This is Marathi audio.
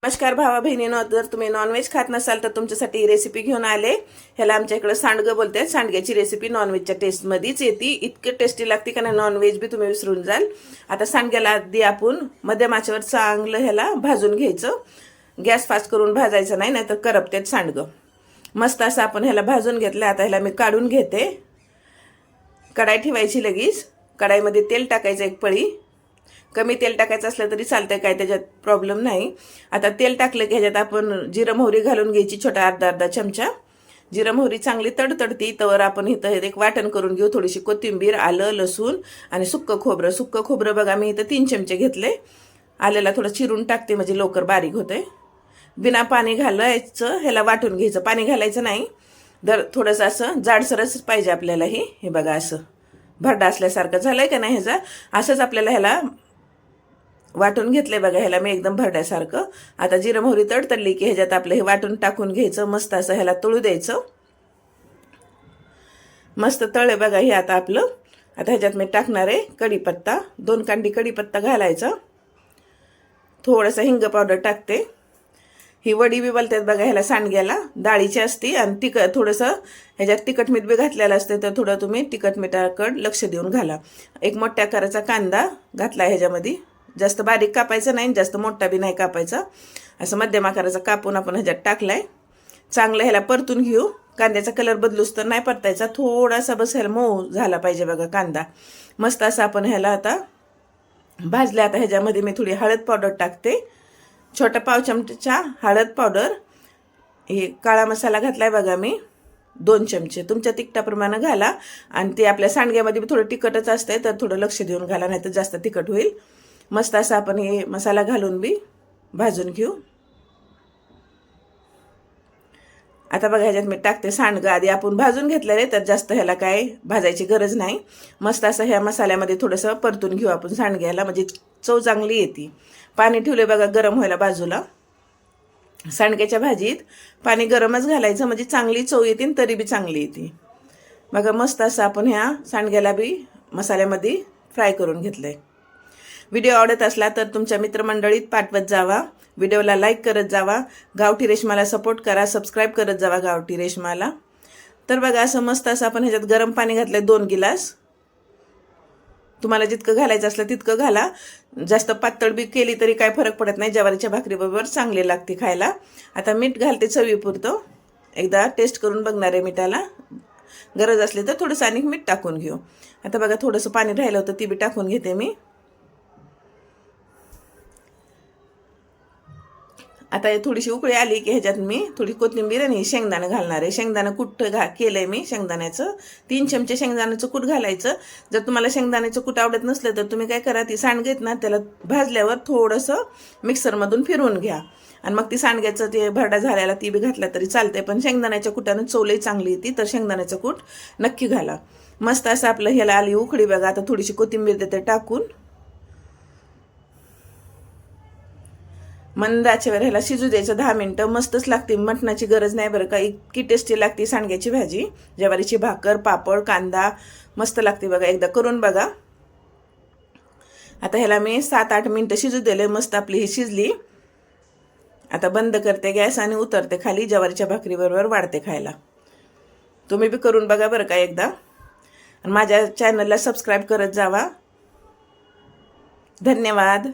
नमस्कार भावा बहिणींनो, जर तुम्ही नॉनव्हेज खात नसाल तर तुमच्यासाठी ही रेसिपी घेऊन आले. ह्याला आमच्या इकडे सांडगं बोलतात. सांडग्याची रेसिपी नॉनव्हेजच्या टेस्टमध्येच येते. इतकं टेस्टी लागते का नॉनव्हेज बी तुम्ही विसरून जाल. आता सांडग्याला आधी आपण मध्यम आचेवर चांगलं ह्याला भाजून घ्यायचं. गॅस फास्ट करून भाजायचं नाही, नाहीतर करपतात सांडगं. मस्त असं आपण ह्याला भाजून घेतलं. आता ह्याला मी काढून घेते. कढाई ठेवायची लगेच. कढाईमध्ये तेल टाकायचं एक पळी. कमी तेल टाकायचं असलं तरी चालतंय, काय त्याच्यात प्रॉब्लेम नाही. आता तेल टाकलं की ह्याच्यात आपण जिरं मोहरी घालून घ्यायची, छोटा अर्धा चमचा. जिरं मोहरी चांगली तडतडती तवर आपण इथं एक वाटण करून घेऊ. थोडीशी कोथिंबीर, आलं, लसूण आणि सुक्कं खोबरं. सुक्कं खोबरं बघा मी इथं 3 चमचे घेतले. आल्याला थोडं चिरून टाकते म्हणजे लवकर बारीक होते. बिना पाणी घालायचं ह्याला वाटून घ्यायचं, पाणी घालायचं नाही. थोडंसं असं जाडसरच पाहिजे आपल्याला. हे बघा असं भरडा असल्यासारखं झालंय का नाही ह्याचा. असंच आपल्याला ह्याला वाटून घेतलंय बघा. ह्याला मी एकदम भरड्यासारखं. आता जिरं मोहरी तडतडली की ह्याच्यात आपलं हे वाटून टाकून घ्यायचं. मस्त असं ह्याला तळू द्यायचं. मस्त तळे बघा हे आता आपलं. आता ह्याच्यात मी टाकणार आहे कढीपत्ता. 2 कांडी कढीपत्ता घालायचा. थोडंसं हिंग पावडर टाकते. ही वडी बी बोलतात बघा ह्याला सांडग्याला. डाळीची असते आणि थोडंसं ह्याच्यात तिखट मीठ बी घातलेलं असते, तर थोडं तुम्ही तिखट मिठाकडे लक्ष देऊन घाला. एक मोठ्या आकाराचा कांदा घातला ह्याच्यामध्ये. जास्त बारीक कापायचं नाही, जास्त मोठा बी नाही कापायचा. असं मध्यम आकाराचा कापून आपण ह्याच्यात टाकलाय. चांगलं ह्याला परतून घेऊ. कांद्याचा कलर बदलूच तर नाही परतायचा. थोडासा बस ह्याला मऊ झाला पाहिजे बघा कांदा. मस्त असं आपण ह्याला आता भाजले. आता ह्याच्यामध्ये मी थोडी हळद पावडर टाकते. छोटा पाव चमचा हळद पावडर. हे काळा मसाला घातलाय बघा मी 2 चमचे. तुमच्या तिखटाप्रमाणे घाला. आणि ते आपल्या सांडग्यामध्ये बी थोडं तिखटच असतंय, तर थोडं लक्ष देऊन घाला, नाही तर जास्त तिखट होईल. मस्त असं आपण हे मसाला घालून बी भाजून घेऊ. आता बघा ह्याच्यात मी टाकते सांडगं. आधी आपण भाजून घेतलेले, तर जास्त ह्याला काय भाजायची गरज नाही. मस्त असं ह्या मसाल्यामध्ये थोडंसं परतून घेऊ आपण सांडग्याला, म्हणजे चव चांगली येते. पाणी ठेवले बघा गरम व्हायला बाजूला. सांडग्याच्या भाजीत पाणी गरमच घालायचं, म्हणजे चांगली चव येते तरी बी चांगली येते बघा. मस्त असं आपण ह्या सांडग्याला बी मसाल्यामध्ये फ्राय करून घेतलंय. व्हिडिओ आवडत असला तर तुमच्या मित्रमंडळीत पाठवत जावा. व्हिडिओला लाईक करत जावा. गावठी रेशमाला सपोर्ट करा. सबस्क्राईब करत जावा गावठी रेशमाला. तर बघा असं मस्त असं आपण ह्याच्यात गरम पाणी घातलंय 2 गिलास. तुम्हाला जितकं घालायचं असलं तितकं घाला. जास्त पातळ बी केली तरी काय फरक पडत नाही. ज्वारीच्या भाकरीबरोबर चांगले लागते खायला. आता मीठ घालते चवीपुरतं. एकदा टेस्ट करून बघणार आहे मिठाला. गरज असली तर थोडंसं आणि मीठ टाकून घेऊ. आता बघा थोडंसं पाणी राहिलं होतं ते बी टाकून घेते मी. आता थोडीशी उकळी आली की ह्याच्यात मी थोडी कोथिंबीर आणि शेंगदाणं घालणार आहे. शेंगदाणं कूट केलंय मी शेंगदाण्याचं. 3 चमचे शेंगदाण्याचं कूट घालायचं. जर तुम्हाला शेंगदाण्याचं कूट आवडत नसलं तर तुम्ही काय करा, ती सांडगेत ना त्याला भाजल्यावर थोडंसं मिक्सरमधून फिरवून घ्या आणि मग ती सांडग्याचं ते भरडा झाल्याला ती बी घातला तरी चालतंय. पण शेंगदाण्याच्या कुटानं चवलंही चांगली येते, तर शेंगदाण्याचं कूट नक्की घाला. मस्त असं आपलं ह्याला आली उकळी बघा. आता थोडीशी कोथिंबीर देते टाकून. मंद आचेवर ह्याला शिजू द्यायचं 10 मिनिटं. मस्तच लागते. मटणाची गरज नाही बरं का. इतकी टेस्टी लागते सांडग्याची भाजी. ज्वारीची भाकर, पापड, कांदा मस्त लागते बघा. एकदा करून बघा. आता ह्याला मी 7-8 मिनिटं शिजू दिले. मस्त आपली ही शिजली. आता बंद करते गॅस आणि उतरते खाली. ज्वारीच्या भाकरीबरोबर वाढते खायला. तुम्ही बी करून बघा बरं का एकदा. आणि माझ्या चॅनलला सबस्क्राईब करत जावा. धन्यवाद.